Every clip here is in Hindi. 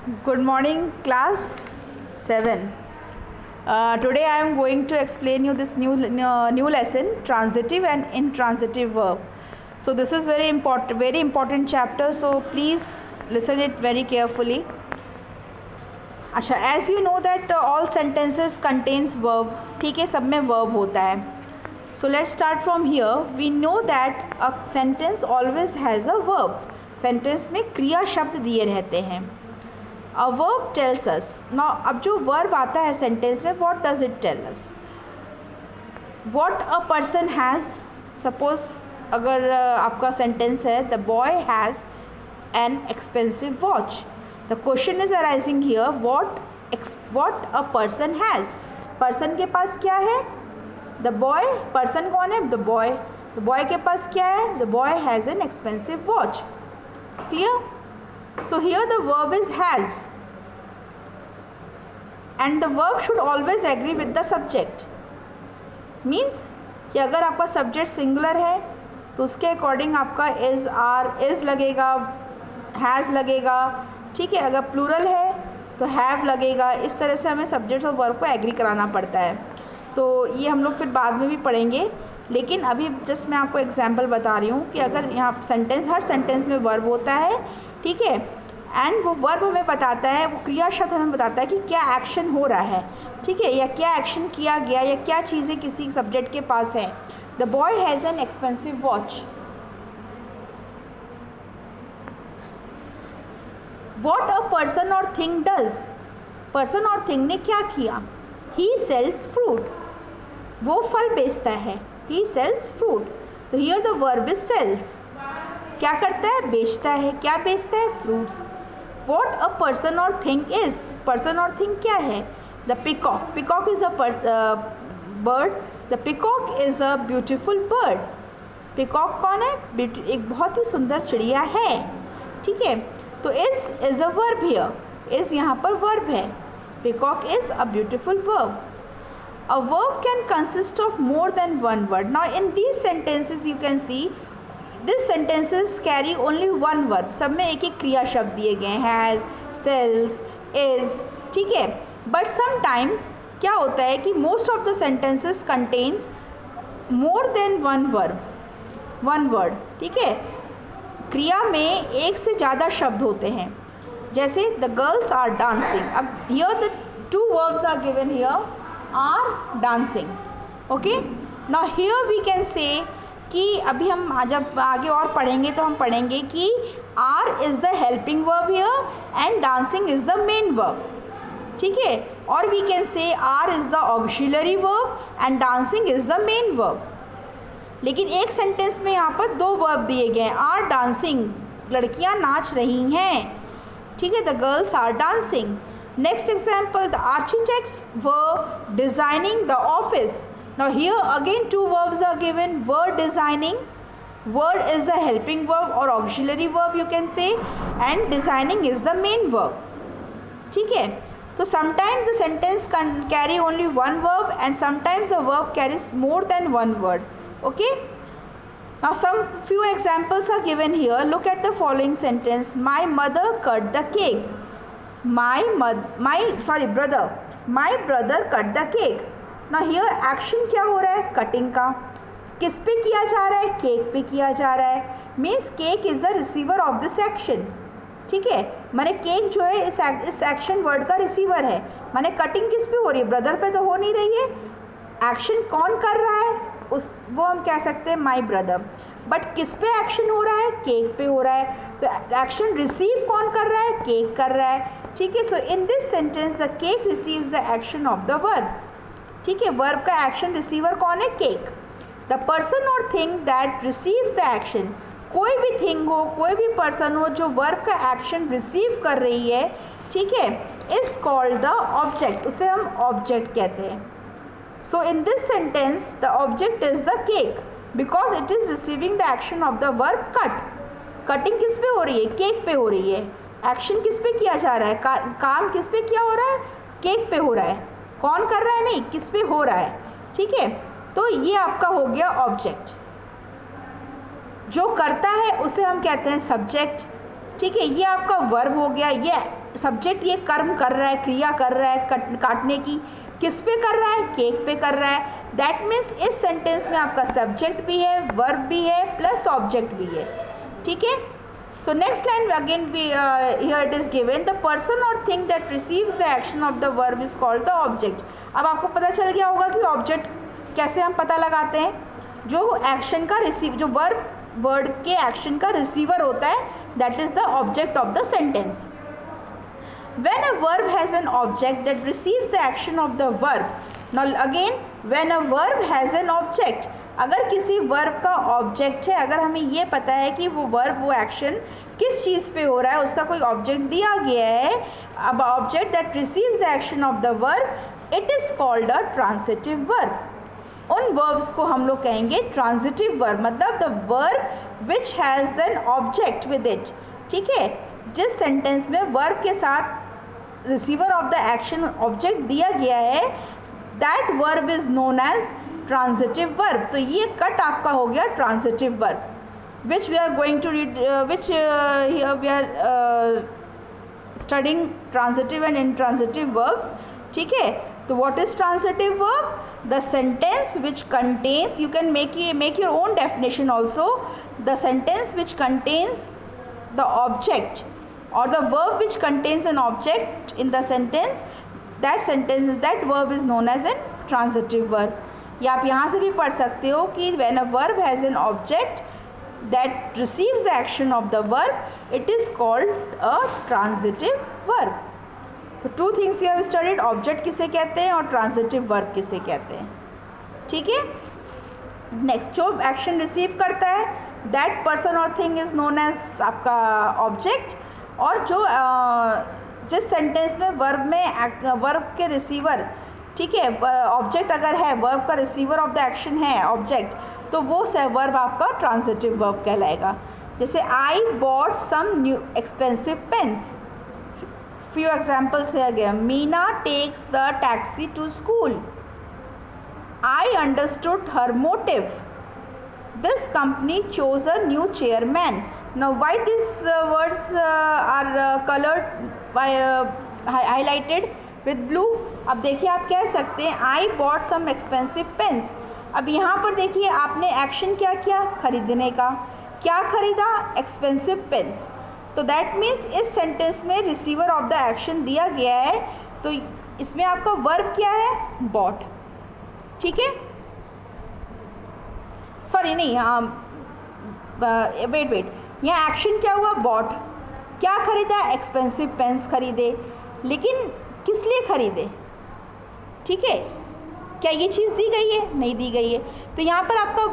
Good morning, class 7. Today I am going to explain you this new lesson, transitive and intransitive verb. So this is very important chapter. So please listen it very carefully. अच्छा, as you know that all sentences contains verb. ठीक है, सब में verb होता है. So let's start from here. We know that a sentence always has a verb. Sentence में क्रिया शब्द दिए रहते हैं. A verb tells us. Now अब जो verb आता है sentence में, what does it tell us? What a person has. Suppose अगर आपका sentence है, the boy has an expensive watch. The question is arising here, what a person has. Person के पास क्या है? The boy. Person कौन है? The boy. The boy के पास क्या है? The boy has an expensive watch. Clear? So here the verb is has, and the verb should always agree with the subject. Means कि अगर आपका subject singular है तो उसके according आपका is, are, is लगेगा, has लगेगा. ठीक है, अगर plural है तो have लगेगा. इस तरह से हमें subject और verb को agree कराना पड़ता है. तो ये हम लोग फिर बाद में भी पढ़ेंगे, लेकिन अभी जस्ट मैं आपको एग्जाम्पल बता रही हूँ कि अगर यहाँ सेंटेंस, हर सेंटेंस में वर्ब होता है. ठीक है, एंड वो वर्ब हमें बताता है, वो क्रिया शब्द हमें बताता है कि क्या एक्शन हो रहा है. ठीक है, या क्या एक्शन किया गया, या क्या चीज़ें किसी सब्जेक्ट के पास है. The boy has an expensive watch. What a person और थिंग डज. पर्सन और थिंग ने क्या किया? He sells fruit. वो फल बेचता है. He sells fruit. तो here the verb is sells. क्या करता है? बेचता है. क्या बेचता है? फ्रूट्स. वॉट अ पर्सन और थिंग इज. पर्सन और थिंग क्या है? The peacock. Peacock is a bird. The peacock is a beautiful bird. Peacock कौन है? एक बहुत ही सुंदर चिड़िया है. ठीक है, तो is a verb here. Is यहाँ पर वर्ब है. Peacock is a beautiful bird. A verb can consist of more than one word. Now in these sentences you can see these sentences carry only one verb. सब में एक एक क्रिया शब्द दिए गए हैं, has, sells, is. ठीक है, but sometimes क्या होता है कि most of the sentences contains more than one verb, one word. ठीक है, क्रिया में एक से ज़्यादा शब्द होते हैं. जैसे the girls are dancing. अब here the two verbs are given here. are dancing. Okay, now here we can say कि अभी हम जब आगे और पढ़ेंगे तो हम पढ़ेंगे कि are is the helping verb here and dancing is the main verb. ठीक है, और we can say are is the auxiliary verb and dancing is the main verb. लेकिन एक सेंटेंस में यहाँ पर दो वर्ब दिए गए हैं. are dancing, लड़कियाँ नाच रही हैं. ठीक है, the girls are dancing. Next example, the architects were designing the office. Now here again two verbs are given. Were designing. Were is the helping verb or auxiliary verb you can say, and designing is the main verb. ठीक है, तो sometimes the sentence can carry only one verb and sometimes the verb carries more than one word. Okay. Now some few examples are given here. Look at the following sentence. My mother cut the cake. My brother cut the cake. Now here action क्या हो रहा है? कटिंग का. किस पे किया जा रहा है? केक पे किया जा रहा है. Means cake is the receiver of this action. ठीक है, माने केक जो है इस एक्शन वर्ड का रिसीवर है. माने कटिंग किस पे हो रही है? ब्रदर पे तो हो नहीं रही है. एक्शन कौन कर रहा है? वो हम कह सकते हैं माई ब्रदर. बट किस पे एक्शन हो रहा है? केक पे हो रहा है. तो एक्शन रिसीव कौन कर रहा है? केक कर रहा है. ठीक है, so in this sentence the cake receives the action of the verb. ठीक है, वर्ब का एक्शन रिसीवर कौन है? केक. द पर्सन और thing that receives the action. कोई भी थिंग हो, कोई भी पर्सन हो जो वर्ब का एक्शन रिसीव कर रही है, ठीक है, इज कॉल्ड द ऑब्जेक्ट. उसे हम ऑब्जेक्ट कहते हैं. So in this sentence the object is the cake because it is receiving the action of the verb cut. Cutting किस पे हो रही है? केक पे हो रही है. एक्शन किस पे किया जा रहा है? काम किस पे किया हो रहा है? केक पे हो रहा है. कौन कर रहा है? नहीं, किस पे हो रहा है. ठीक है, तो ये आपका हो गया ऑब्जेक्ट. जो करता है उसे हम कहते हैं सब्जेक्ट. ठीक है, ये आपका वर्ब हो गया. ये सब्जेक्ट ये कर्म कर रहा है, क्रिया कर रहा है काटने की, किस पे कर रहा है, केक पे कर रहा है। दैट मीन्स इस सेंटेंस में आपका सब्जेक्ट भी है, वर्ब भी है, प्लस ऑब्जेक्ट भी है। ठीक है। So next line again here it is given the person और thing that receives the action of the verb is called the object. अब आपको पता चल गया होगा कि ऑब्जेक्ट कैसे हम पता लगाते हैं। जो एक्शन का जो वर्ड के एक्शन का रिसीवर होता है, that is the object of the sentence. When a verb has an object that receives the action of the verb. Now again, when a verb has an object, अगर किसी वर्ब का ऑब्जेक्ट है, अगर हमें ये पता है कि वो वर्ब, वो एक्शन किस चीज़ पे हो रहा है, उसका कोई ऑब्जेक्ट दिया गया है, अब object that receives the action of the verb, it is called a transitive verb. उन वर्ब्स को हम लोग कहेंगे ट्रांजिटिव वर्ब, मतलब the verb which has an object with it. ठीक है। जिस सेंटेंस में वर्ब के साथ receiver of the action object दिया गया है, that verb is known as transitive verb. तो ये कट आपका हो गया transitive verb, which we are going to read, which we are studying transitive and intransitive verbs. ठीक है। तो what is transitive verb? The sentence which contains, you can make your own definition also, the sentence which contains the object or the verb which contains an object in the sentence, that verb is known as a transitive verb. या आप यहाँ से भी पढ़ सकते हो कि when a verb has an object that receives the action of the verb, it is called a transitive verb. तो two things you have studied, object किसे कहते हैं और transitive verb किसे कहते हैं। ठीक है। नेक्स्ट, जो एक्शन रिसीव करता है, दैट पर्सन और थिंग इज़ नोन एज आपका ऑब्जेक्ट। और जो जिस सेंटेंस में वर्ब के रिसीवर, ठीक है, ऑब्जेक्ट अगर है, वर्ब का रिसीवर ऑफ द एक्शन है ऑब्जेक्ट, तो वो वर्ब आपका ट्रांजिटिव वर्ब कहलाएगा। जैसे I bought some new expensive pens. Few examples है again. Meena takes the taxi to school. I understood her motive. This company chose a new chairman. Now why these words are colored by highlighted with blue? अब देखिए आप कह सकते हैं I bought some expensive pens. अब यहाँ पर देखिए आपने एक्शन क्या किया, खरीदने का। क्या खरीदा? Expensive pens. तो दैट मीन्स इस सेंटेंस में रिसीवर ऑफ द एक्शन दिया गया है, तो इसमें आपका वर्ब क्या है? बॉट। ठीक है। सॉरी नहीं, वेट, यहाँ एक्शन क्या हुआ? बॉट। क्या खरीदा? एक्सपेंसिव पेन्स खरीदे। लेकिन किस लिए खरीदे? ठीक है। क्या ये चीज़ दी गई है? नहीं दी गई है। तो यहाँ पर आपका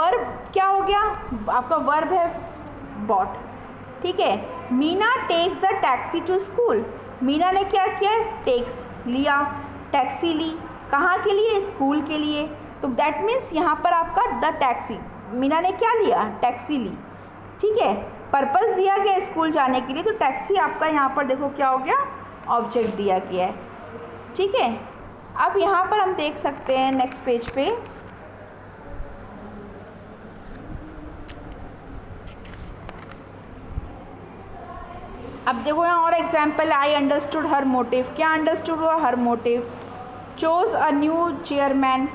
वर्ब क्या हो गया? आपका वर्ब है बॉट। ठीक है। Meena takes the taxi to school. Meena ने क्या किया? टेक्स लिया, टैक्सी ली। कहाँ के लिए? स्कूल के लिए। तो दैट मीन्स यहाँ पर आपका द टैक्सी, मीना ने क्या लिया? टैक्सी ली। ठीक है। पर्पस दिया गया स्कूल जाने के लिए, तो टैक्सी आपका यहाँ पर देखो क्या हो गया? ऑब्जेक्ट दिया गया है। ठीक है। अब यहाँ पर हम देख सकते हैं नेक्स्ट पेज पे, अब देखो यहाँ और example. I understood her motive. क्या अंडरस्टूड हुआ? Her motive. Choose a new chairman.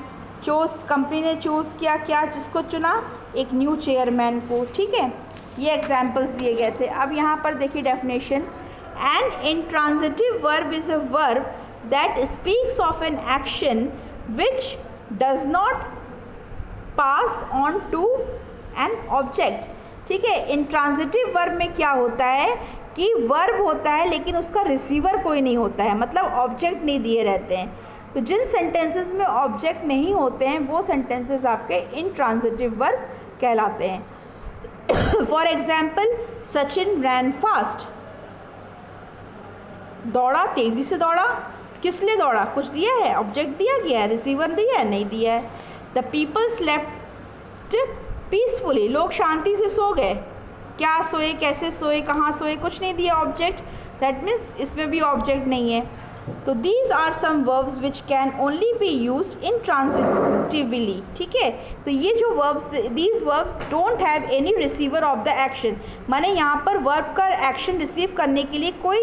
Choose, company ने चूज़ किया, क्या जिसको चुना? एक न्यू चेयरमैन को। ठीक है। ये एग्जाम्पल्स दिए गए थे। अब यहाँ पर देखिए definition. An intransitive verb is a verb that speaks of an action which does not pass on to an object. ठीक है। इंट्रांजिटिव वर्ब में क्या होता है कि वर्ब होता है लेकिन उसका रिसीवर कोई नहीं होता है, मतलब ऑब्जेक्ट नहीं दिए रहते हैं। तो जिन सेंटेंसेस में ऑब्जेक्ट नहीं होते हैं वो सेंटेंसेस आपके इंट्रांजिटिव वर्ब कहलाते हैं। For example, Sachin ran fast. दौड़ा, तेज़ी से दौड़ा। किस लिए दौड़ा? कुछ दिया है, ऑब्जेक्ट दिया गया है, रिसीवर दिया है? नहीं दिया है। The people slept peacefully. लोग शांति से सो गए। क्या सोए, कैसे सोए, कहाँ सोए? कुछ नहीं दिया ऑब्जेक्ट। दैट मीन्स इसमें भी ऑब्जेक्ट नहीं है। तो these are some verbs which can only be used intransitively. ठीक है, तो ये जो verbs, these verbs don't have any receiver of the action. माने यहाँ पर verb का action receive करने के लिए कोई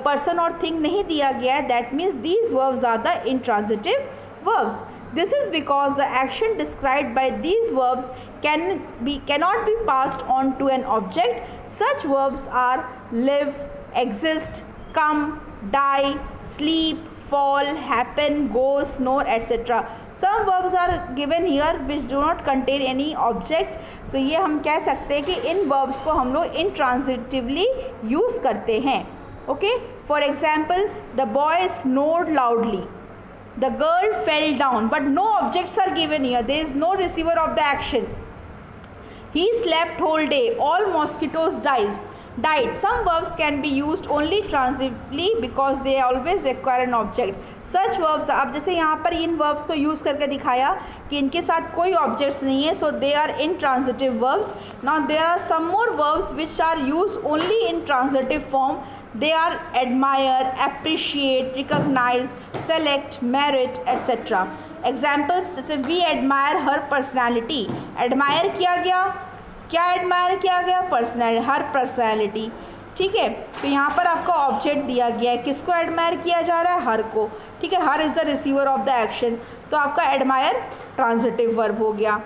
person और thing नहीं दिया गया है. That means these verbs are the intransitive verbs. This is because the action described by these verbs cannot be passed on to an object. Such verbs are live, exist, come, die, sleep, fall, happen, go, snore, etc. Some verbs are given here which do not contain any object. तो ये हम कह सकते हैं कि इन verbs को हम लोग intransitively use करते हैं. Okay? For example, the boy snored loudly. The girl fell down, but no objects are given here. There is no receiver of the action. He slept whole day. All mosquitoes died. Some verbs can be used only transitively because they always require an object. Such verbs, अब जैसे यहाँ पर इन verbs को use करके दिखाया कि इनके साथ कोई objects नहीं है, so they are intransitive verbs. Now there are some more verbs which are used only in transitive form. They are admire, appreciate, recognize, select, merit, etc. Examples जैसे we admire her personality. Admire किया गया, क्या एडमायर किया गया? पर्सनैलिटी, हर पर्सनैलिटी. ठीक है, तो यहाँ पर आपका ऑब्जेक्ट दिया गया है, किसको एडमायर किया जा रहा है? हर को. ठीक है, हर is the receiver of the action, तो आपका एडमायर ट्रांजिटिव वर्ब हो गया.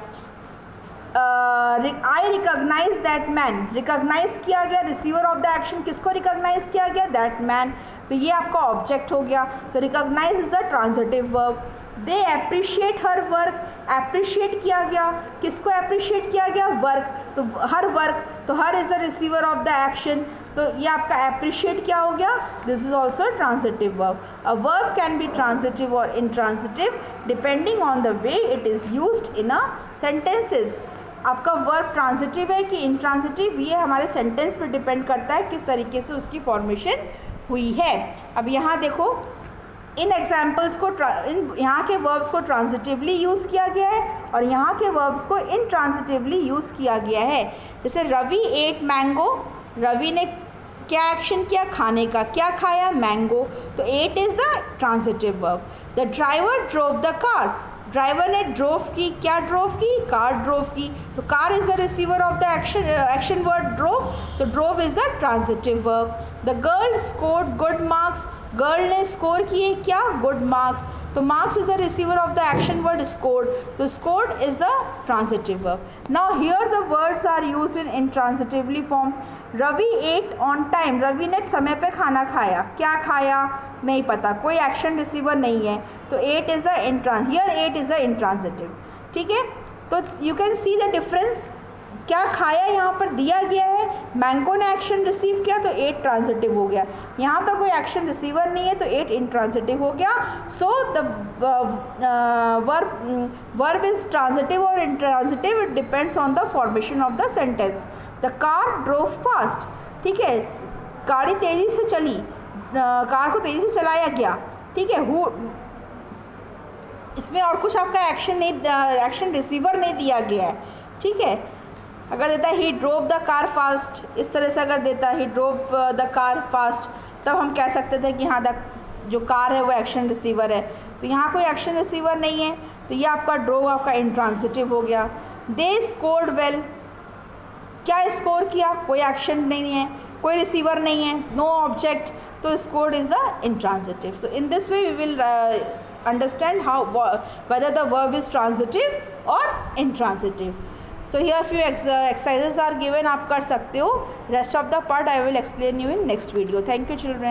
I recognise that man, recognise किया गया, रिसीवर ऑफ द एक्शन, किसको रिकॉग्नाइज किया गया? दैट मैन, तो ये आपका ऑब्जेक्ट हो गया. तो recognize is the transitive verb. They appreciate her work, appreciate किया गया, किसको अप्रिशिएट किया गया? वर्क, तो हर वर्क, तो her is the receiver of the action, तो ये आपका अप्रिशिएट क्या हो गया? This is also transitive verb. A verb can be transitive or intransitive depending on the way it is used in a sentences. आपका वर्ब ट्रांजिटिव है कि इंट्रांजिटिव, ये हमारे सेंटेंस पे डिपेंड करता है किस तरीके से उसकी फॉर्मेशन हुई है. अब यहाँ देखो, इन एग्जाम्पल्स को यहाँ के वर्ब्स को ट्रांजिटिवली यूज़ किया गया है और यहाँ के वर्ब्स को इंट्रांजिटिवली यूज़ किया गया है. जैसे रवि एट मैंगो, रवि ने क्या एक्शन किया? खाने का. क्या खाया? मैंगो, तो ate is the transitive verb. The driver drove the car, driver ने ड्रोव की, क्या ड्रोव की? कार ड्रोव की, तो car is the receiver of the action word drove, तो drove is the transitive verb. The girl scored good marks, girl ने स्कोर किए क्या? गुड मार्क्स, तो marks is the receiver of the action word scored, तो scored is the transitive verb. Now here the words are used in intransitively form. Ravi ate on time, Ravi ने समय पे खाना खाया. क्या खाया? नहीं पता, कोई एक्शन रिसीवर नहीं है, तो ate is the here ate is the intransitive. ठीक है, तो you can see the difference. क्या खाया यहाँ पर दिया गया है, मैंगो ने एक्शन रिसीव किया, तो एट ट्रांजिटिव हो गया. यहाँ पर कोई एक्शन रिसीवर नहीं है, तो एट इंट्रांजिटिव हो गया. So the verb is transitive or intransitive, it depends on the formation of the sentence. The car drove fast, ठीक है, गाड़ी तेज़ी से चली, कार को तेज़ी से चलाया गया. ठीक है, इसमें और कुछ आपका एक्शन रिसीवर नहीं दिया गया है. ठीक है, अगर देता है ही ड्रोव द कार फास्ट, इस तरह से अगर देता ही ड्रोव द कार फास्ट, तब हम कह सकते थे कि हाँ जो कार है वो एक्शन रिसीवर है. तो यहाँ कोई एक्शन रिसीवर नहीं है, तो ये आपका ड्रोव आपका इंट्रांजिटिव हो गया. दे स्कोर्ड वेल, क्या स्कोर किया? कोई एक्शन नहीं है, कोई रिसीवर नहीं है, नो ऑब्जेक्ट, तो scored is the intransitive. So in this way we will understand how whether the verb is transitive or intransitive. So here few exercises are given, आप कर सकते हो. Rest of the part I will explain you in next video. Thank you children.